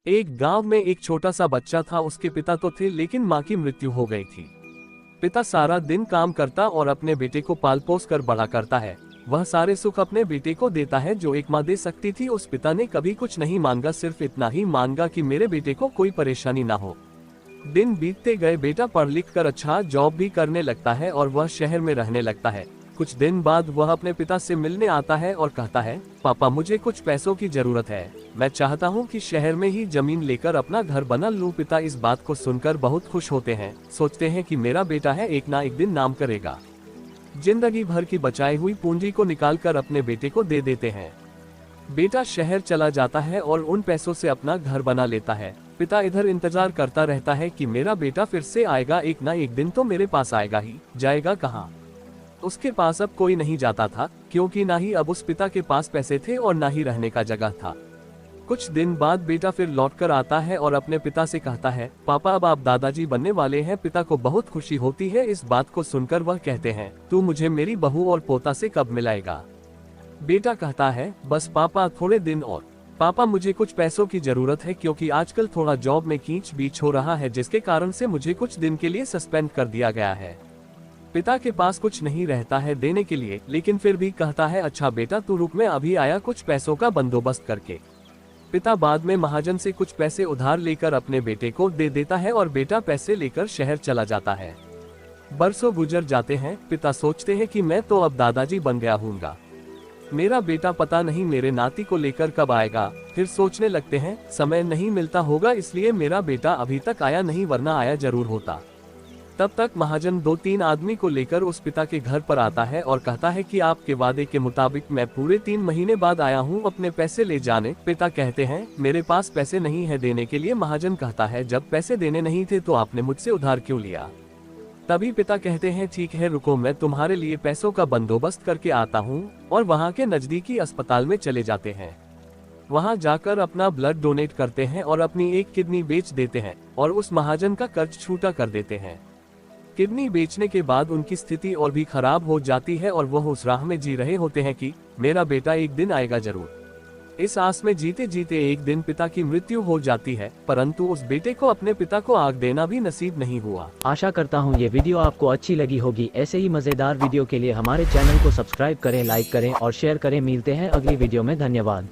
एक गांव में एक छोटा सा बच्चा था। उसके पिता तो थे, लेकिन माँ की मृत्यु हो गई थी। पिता सारा दिन काम करता और अपने बेटे को पाल पोस कर बड़ा करता है। वह सारे सुख अपने बेटे को देता है जो एक माँ दे सकती थी। उस पिता ने कभी कुछ नहीं मांगा, सिर्फ इतना ही मांगा कि मेरे बेटे को कोई परेशानी ना हो। दिन बीतते गए, बेटा पढ़ लिख कर अच्छा जॉब भी करने लगता है और वह शहर में रहने लगता है। कुछ दिन बाद वह अपने पिता से मिलने आता है और कहता है, पापा मुझे कुछ पैसों की जरूरत है। मैं चाहता हूँ कि शहर में ही जमीन लेकर अपना घर बना लूं। पिता इस बात को सुनकर बहुत खुश होते हैं। सोचते हैं कि मेरा बेटा है, एक ना एक दिन नाम करेगा। जिंदगी भर की बचाई हुई पूंजी को निकालकर अपने बेटे को दे देते हैं। बेटा शहर चला जाता है और उन पैसों से अपना घर बना लेता है। पिता इधर इंतजार करता रहता है कि मेरा बेटा फिर से आएगा, एक ना एक दिन तो मेरे पास आएगा ही। जाएगा कहाँ? उसके पास अब कोई नहीं जाता था, क्योंकि ना ही अब उस पिता के पास पैसे थे और ना ही रहने का जगह था। कुछ दिन बाद बेटा फिर लौटकर आता है और अपने पिता से कहता है, पापा अब आप दादाजी बनने वाले हैं। पिता को बहुत खुशी होती है। इस बात को सुनकर वह कहते हैं, तू मुझे मेरी बहू और पोता से कब मिलाएगा? बेटा कहता है, बस पापा थोड़े दिन और। पापा मुझे कुछ पैसों की जरूरत है, क्योंकि आजकल थोड़ा जॉब में खींच बीच हो रहा है, जिसके कारण से मुझे कुछ दिन के लिए सस्पेंड कर दिया गया है। पिता के पास कुछ नहीं रहता है देने के लिए, लेकिन फिर भी कहता है, अच्छा बेटा तू रुक, मैं अभी आया कुछ पैसों का बंदोबस्त करके। पिता बाद में महाजन से कुछ पैसे उधार लेकर अपने बेटे को दे देता है और बेटा पैसे लेकर शहर चला जाता है। बरसों गुजर जाते हैं। पिता सोचते हैं कि मैं तो अब दादाजी बन गया हूँगा, मेरा बेटा पता नहीं मेरे नाती को लेकर कब आएगा। फिर सोचने लगते हैं, समय नहीं मिलता होगा इसलिए मेरा बेटा अभी तक आया नहीं, वरना आया जरूर होता। तब तक महाजन 2-3 आदमी को लेकर उस पिता के घर पर आता है और कहता है कि आपके वादे के मुताबिक मैं पूरे 3 महीने बाद आया हूँ अपने पैसे ले जाने। पिता कहते हैं, मेरे पास पैसे नहीं है देने के लिए। महाजन कहता है, जब पैसे देने नहीं थे तो आपने मुझसे उधार क्यों लिया? तभी पिता कहते हैं, ठीक है रुको, मैं तुम्हारे लिए पैसों का बंदोबस्त करके आता हूँ। और वहाँ के नजदीकी अस्पताल में चले जाते हैं। वहाँ जाकर अपना ब्लड डोनेट करते हैं और अपनी एक किडनी बेच देते हैं और उस महाजन का कर्ज छूटा कर देते हैं। किडनी बेचने के बाद उनकी स्थिति और भी खराब हो जाती है और वह उस राह में जी रहे होते हैं कि मेरा बेटा एक दिन आएगा जरूर। इस आस में जीते जीते एक दिन पिता की मृत्यु हो जाती है, परंतु उस बेटे को अपने पिता को आग देना भी नसीब नहीं हुआ। आशा करता हूँ ये वीडियो आपको अच्छी लगी होगी। ऐसे ही मजेदार वीडियो के लिए हमारे चैनल को सब्सक्राइब करें, लाइक करें और शेयर करें। मिलते हैं अगली वीडियो में। धन्यवाद।